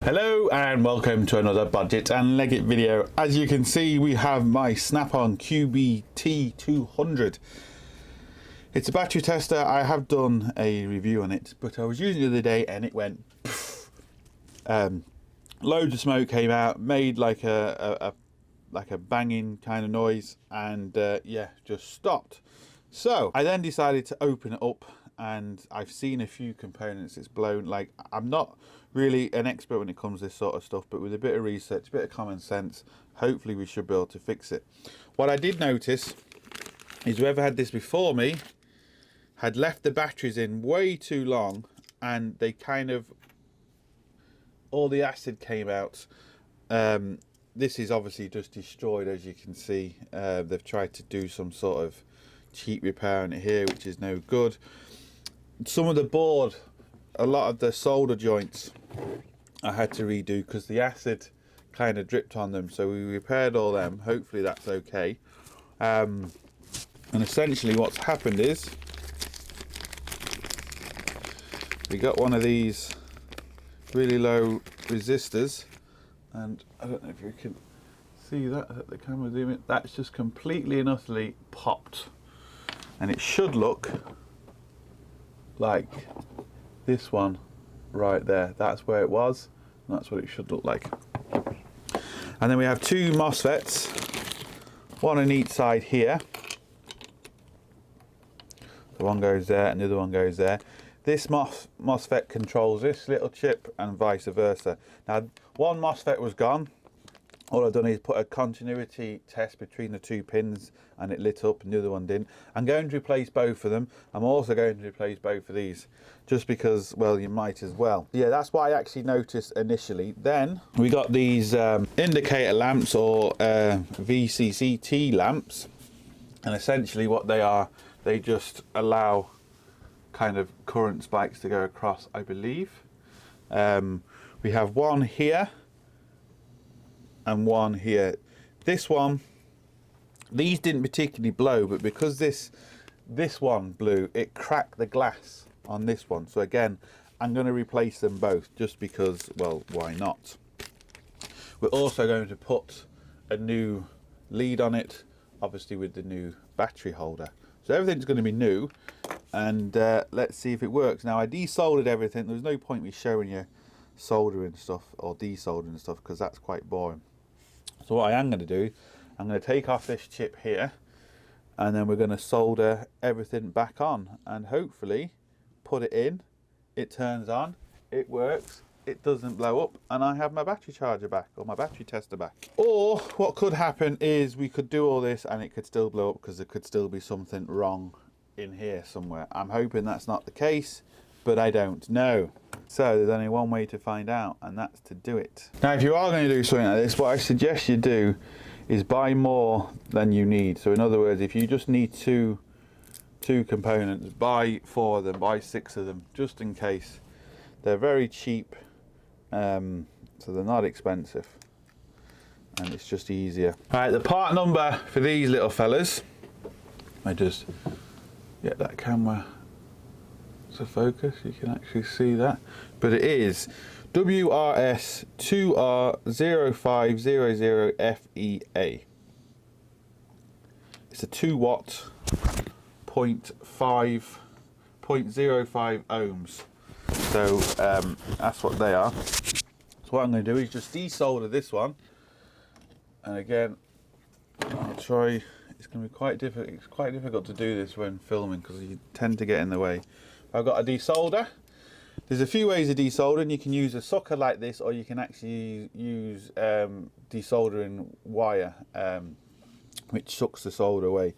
Hello and welcome to another Bodgit and Leggit video. As you can see, we have my Snap-on QBT200. It's a battery tester. I have done a review on it, but I was using it the other day and it went poof. Loads of smoke came out, made like a banging kind of noise, and yeah, just stopped. So I then decided to open it up, and I've seen a few components it's blown. Like, I'm not really an expert when it comes to this sort of stuff, but with a bit of research, a bit of common sense, hopefully we should be able to fix it. What I did notice is whoever had this before me had left the batteries in way too long, and they kind of, all the acid came out. This is obviously just destroyed, as you can see. They've tried to do some sort of cheap repair on it here, which is no good. Some of the board, a lot of the solder joints I had to redo because the acid kind of dripped on them, so we repaired all them. Hopefully that's okay. And essentially what's happened is we got one of these really low resistors, and I don't know if you can see that at the camera zoom in. That's just completely and utterly popped, and it should look like this one right there. That's where it was, and that's what it should look like. And then we have two MOSFETs, one on each side here. The one goes there and the other one goes there. This MOSFET controls this little chip and vice versa. Now, one MOSFET was gone. All I've done is put a continuity test between the two pins and it lit up, and the other one didn't. I'm going to replace both of them. I'm also going to replace both of these just because, well, you might as well. Yeah, that's what I actually noticed initially. Then we got these indicator lamps, or VCCT lamps, and essentially what they are, they just allow kind of current spikes to go across, I believe. We have one here and one here. This one, these didn't particularly blow, but because this one blew, it cracked the glass on this one. So again, I'm going to replace them both just because, well, why not? We're also going to put a new lead on it, obviously with the new battery holder. So everything's going to be new, and let's see if it works. Now, I desoldered everything. There's no point me showing you soldering stuff or desoldering stuff because that's quite boring. So what I am going to do, I'm going to take off this chip here, and then we're going to solder everything back on, and hopefully put it in, it turns on, it works, it doesn't blow up, and I have my battery charger back, or my battery tester back. Or what could happen is we could do all this and it could still blow up because there could still be something wrong in here somewhere. I'm hoping that's not the case, but I don't know. So there's only one way to find out, and that's to do it. Now, if you are going to do something like this, what I suggest you do is buy more than you need. So in other words, if you just need two components, buy 4 of them, buy 6 of them, just in case. They're very cheap, so they're not expensive, and it's just easier. All right, the part number for these little fellas, I just get that camera to focus, you can actually see that, but it is WRS2R0500FEA. It's a 2 watt 0.05 ohms, so that's what they are. So what I'm going to do is just desolder this one, and again I'll try. It's going to be quite difficult. It's quite difficult to do this when filming because you tend to get in the way. I've got a desolder. There's a few ways of desoldering. You can use a sucker like this, or you can actually use desoldering wire, which sucks the solder away.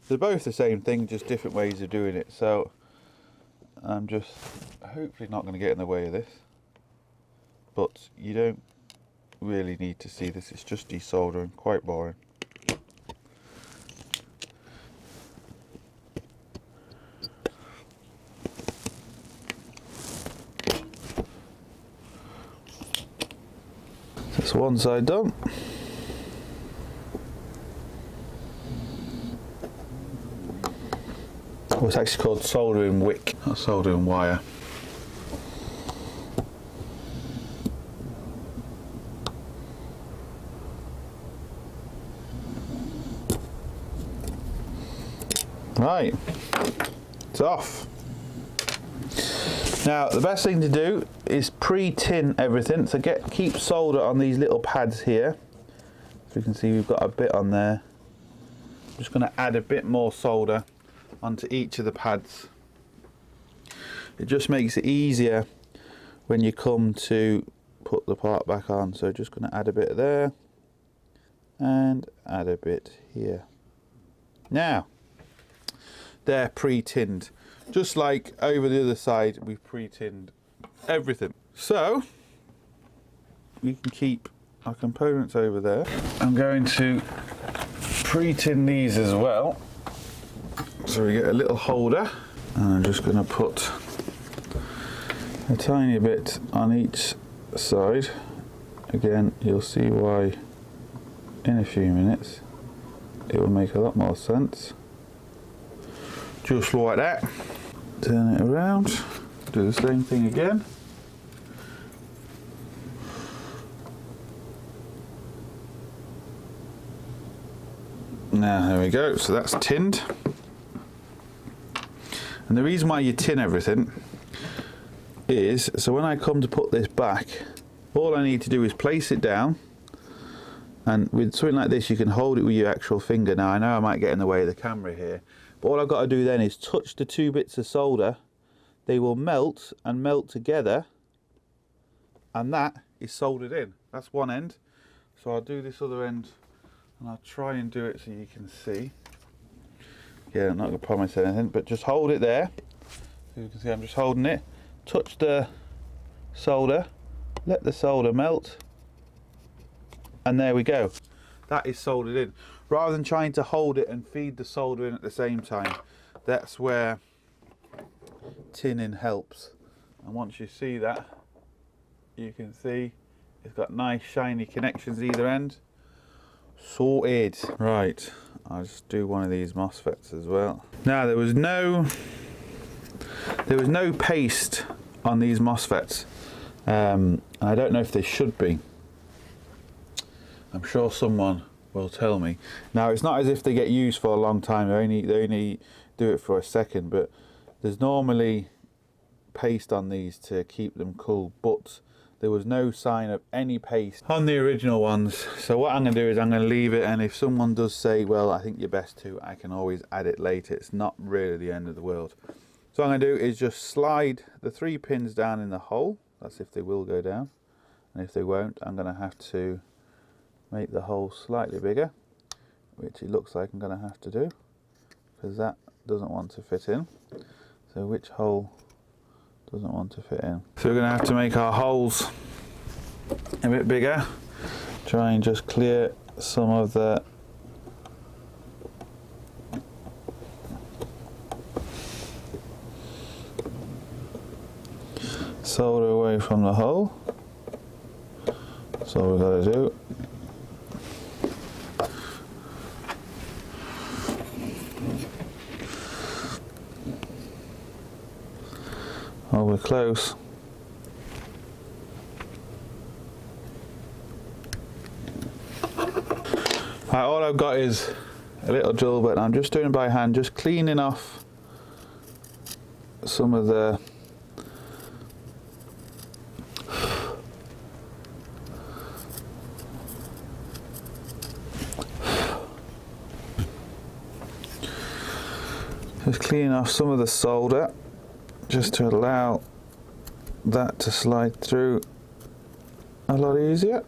They're both the same thing, just different ways of doing it. So I'm just hopefully not going to get in the way of this, but you don't really need to see this. It's just desoldering, quite boring. That's one side done. Oh, it's actually called soldering wick, not soldering wire. Right, it's off. Now the best thing to do is pre-tin everything, so keep solder on these little pads here. So you can see we've got a bit on there. I'm just going to add a bit more solder onto each of the pads. It just makes it easier when you come to put the part back on. So just going to add a bit there and add a bit here. Now they're pre-tinned, just like over the other side we've pre-tinned everything. So we can keep our components over there. I'm going to pre-tin these as well, so we get a little holder, and I'm just going to put a tiny bit on each side. Again, you'll see why in a few minutes. It will make a lot more sense. Just like that. Turn it around, do the same thing again. Now there we go, so that's tinned. And the reason why you tin everything is, so when I come to put this back, all I need to do is place it down, and with something like this you can hold it with your actual finger. Now I know I might get in the way of the camera here, but all I've got to do then is touch the two bits of solder. They will melt and melt together, and that is soldered in. That's one end. So I'll do this other end, and I'll try and do it so you can see. Yeah, I'm not going to promise anything, but just hold it there. So you can see I'm just holding it. Touch the solder, let the solder melt, and there we go. That is soldered in. Rather than trying to hold it and feed the solder in at the same time, that's where tinning helps. And once you see that, you can see it's got nice shiny connections either end. Sorted. Right, I'll just do one of these MOSFETs as well. Now there was no paste on these MOSFETs, and I don't know if there should be. I'm sure someone will tell me. Now it's not as if they get used for a long time, they only do it for a second, but there's normally paste on these to keep them cool, but there was no sign of any paste on the original ones. So what I'm going to do is I'm going to leave it, and if someone does say, well, I think you're best to, I can always add it later. It's not really the end of the world. So what I'm going to do is just slide the 3 pins down in the hole. That's if they will go down, and if they won't, I'm going to have to make the hole slightly bigger, which it looks like I'm going to have to do, because that doesn't want to fit in. So which hole doesn't want to fit in? So we're going to have to make our holes a bit bigger, try and just clear some of the solder away from the hole. That's all we've got to do. Oh, we're close. Right, all I've got is a little drill bit, and I'm just doing it by hand, just cleaning off some of the solder, just to allow that to slide through a lot easier.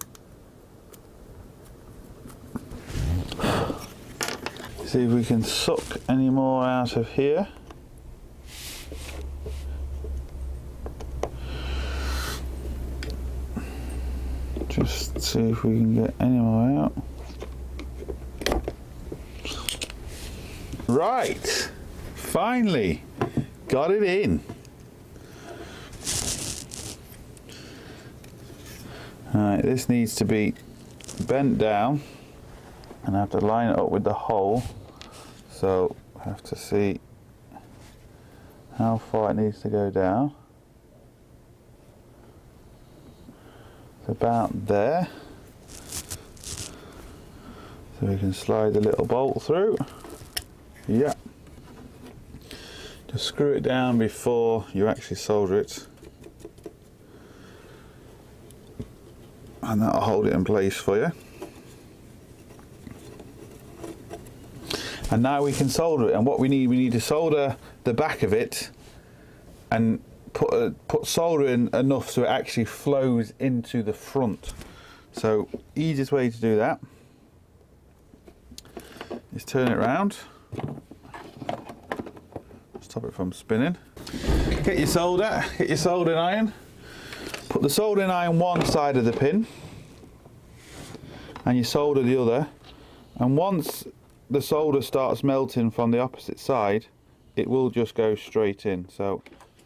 See if we can suck any more out of here. Just see if we can get any more out. Right, finally got it in. Alright, this needs to be bent down, and I have to line it up with the hole, so I have to see how far it needs to go down. It's about there, so we can slide the little bolt through. Yeah, So screw it down before you actually solder it. And that'll hold it in place for you. And now we can solder it. And what we need to solder the back of it and put solder in enough so it actually flows into the front. So easiest way to do that is turn it around. Stop it from spinning. Get your solder, get your soldering iron. Put the soldering iron one side of the pin and you solder the other. And once the solder starts melting from the opposite side, it will just go straight in. So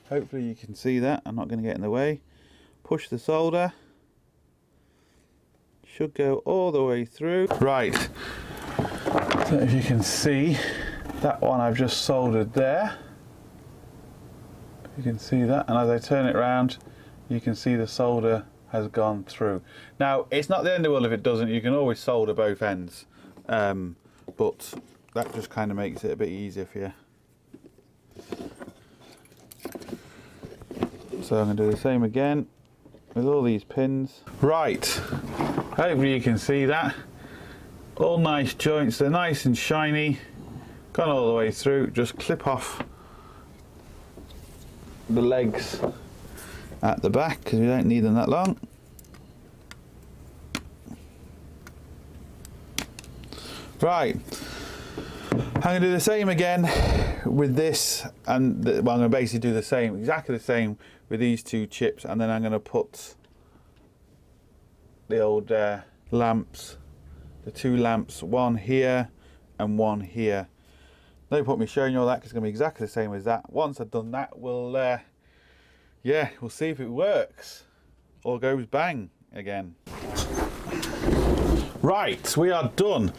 hopefully you can see that. I'm not going to get in the way. Push the solder. Should go all the way through. Right. So if you can see, that one I've just soldered there. You can see that, and as I turn it around, you can see the solder has gone through. Now, it's not the end of the world if it doesn't. You can always solder both ends, but that just kind of makes it a bit easier for you. So I'm going to do the same again with all these pins. Right, hopefully you can see that. All nice joints, they're nice and shiny, gone all the way through. Just clip off the legs at the back because we don't need them that long. Right, I'm going to do the same again with this, and well, I'm going to basically do the same, exactly the same with these two chips, and then I'm going to put the old lamps, the two lamps, one here and one here. No point me showing you all that because it's going to be exactly the same as that. Once I've done that, we'll see if it works or goes bang again. Right, we are done.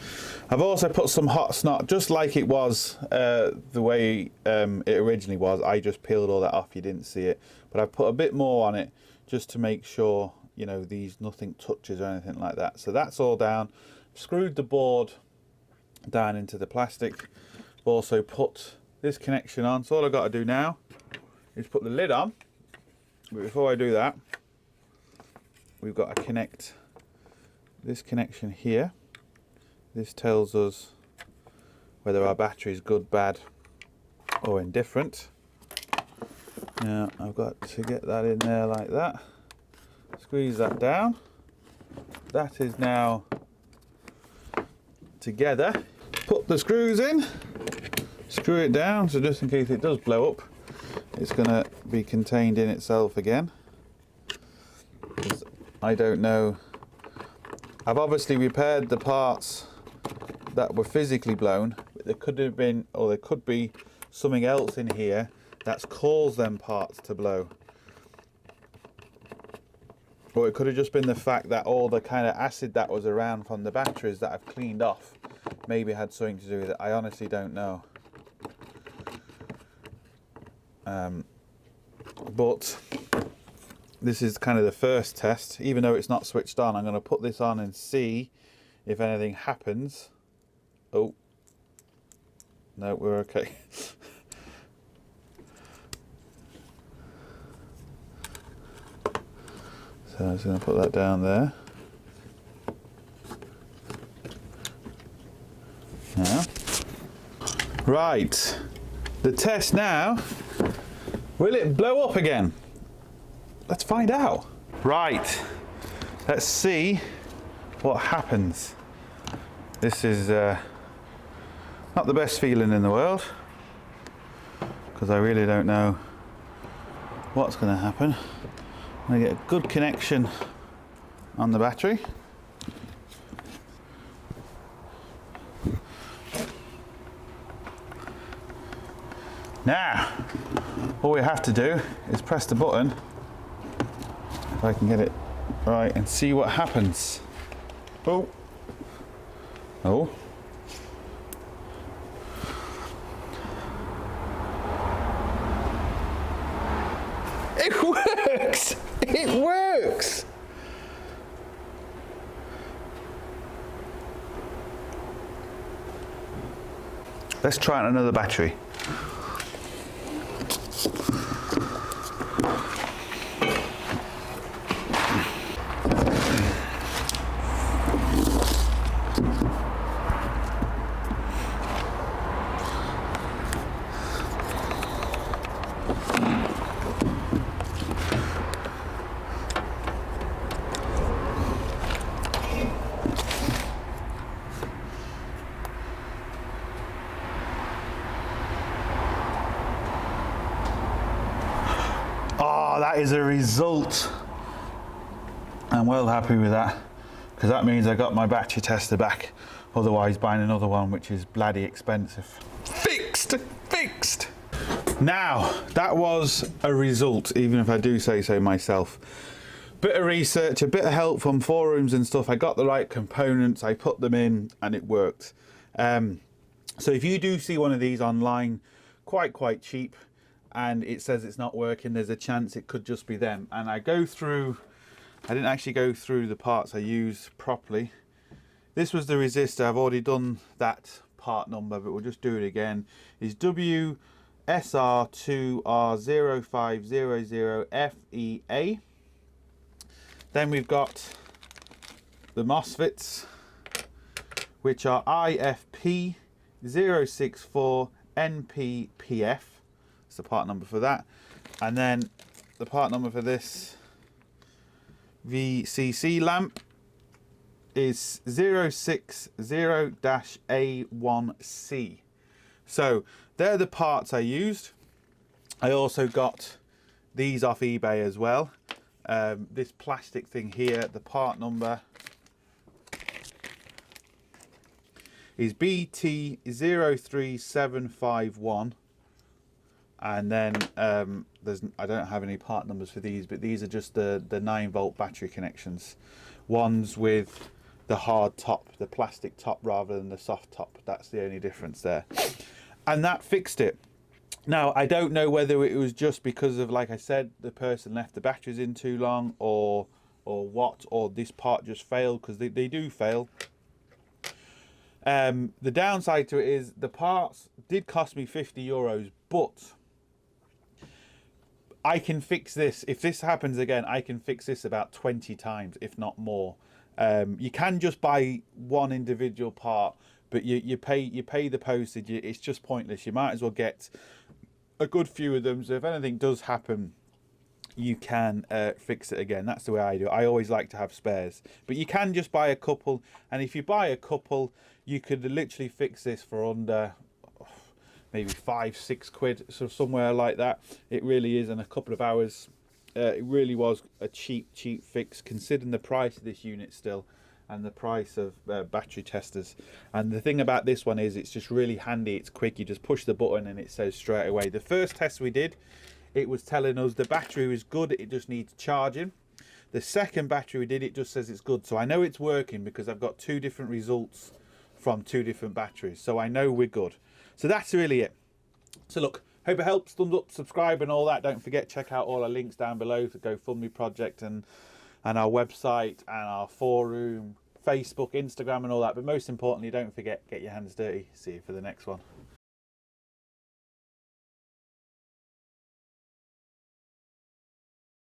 I've also put some hot snot, just like it was the way it originally was. I just peeled all that off, you didn't see it. But I've put a bit more on it just to make sure, you know, nothing touches or anything like that. So that's all down. Screwed the board down into the plastic. I've also put this connection on. So all I've got to do now is put the lid on. But before I do that, we've got to connect this connection here. This tells us whether our battery is good, bad, or indifferent. Now I've got to get that in there like that. Squeeze that down. That is now together. Put the screws in. Screw it down, so just in case it does blow up, it's going to be contained in itself again. I don't know. I've obviously repaired the parts that were physically blown, but there could have been, or there could be something else in here that's caused them parts to blow. Or it could have just been the fact that all the kind of acid that was around from the batteries that I've cleaned off maybe had something to do with it. I honestly don't know. But this is kind of the first test. Even though it's not switched on, I'm going to put this on and see if anything happens. Oh, no, we're okay. So I'm just going to put that down there. Now, right, the test now. Will it blow up again? Let's find out. Right, let's see what happens. This is not the best feeling in the world because I really don't know what's going to happen. I'm going to get a good connection on the battery. Now, all we have to do is press the button, if I can get it right, and see what happens. Oh. Oh. It works! It works! Let's try on another battery. is a result. I'm well happy with that, because that means I got my battery tester back. Otherwise buying another one, which is bloody expensive. Fixed. Now, that was a result, even if I do say so myself. Bit of research, a bit of help from forums and stuff. I got the right components, I put them in, and it worked. So if you do see one of these online, quite cheap, and it says it's not working, there's a chance it could just be them. And I didn't actually go through the parts I used properly. This was the resistor. I've already done that part number, but we'll just do it again. Is WSR2R0500FEA. Then we've got the MOSFETs, which are IFP064NPPF. That's the part number for that. And then the part number for this VCC lamp is 060-A1C. So they're the parts I used. I also got these off eBay as well. This plastic thing here, the part number is BT03751, and then I don't have any part numbers for these, but these are just the 9-volt battery connections. One's with the hard top, the plastic top, rather than the soft top. That's the only difference there, and that fixed it. Now, I don't know whether it was just because of, like I said, the person left the batteries in too long, or what, or this part just failed, because they do fail. The downside to it is the parts did cost me €50, but I can fix this. If this happens again, I can fix this about 20 times, if not more. You can just buy one individual part, but you pay the postage. It's just pointless. You might as well get a good few of them, so if anything does happen, you can fix it again. That's the way I do it. I always like to have spares, but you can just buy a couple, and if you buy a couple, you could literally fix this for under maybe 5-6 quid, so somewhere like that. It really is in a couple of hours. It really was a cheap fix, considering the price of this unit still, and the price of battery testers. And the thing about this one is it's just really handy. It's quick. You just push the button and it says straight away. The first test we did, it was telling us the battery was good, it just needs charging. The second battery we did, it just says it's good. So I know it's working because I've got 2 different results from 2 different batteries, so I know we're good. So that's really it. So look, hope it helps. Thumbs up, subscribe and all that. Don't forget, check out all our links down below for GoFundMe project and our website and our forum, Facebook, Instagram and all that. But most importantly, don't forget, get your hands dirty. See you for the next one.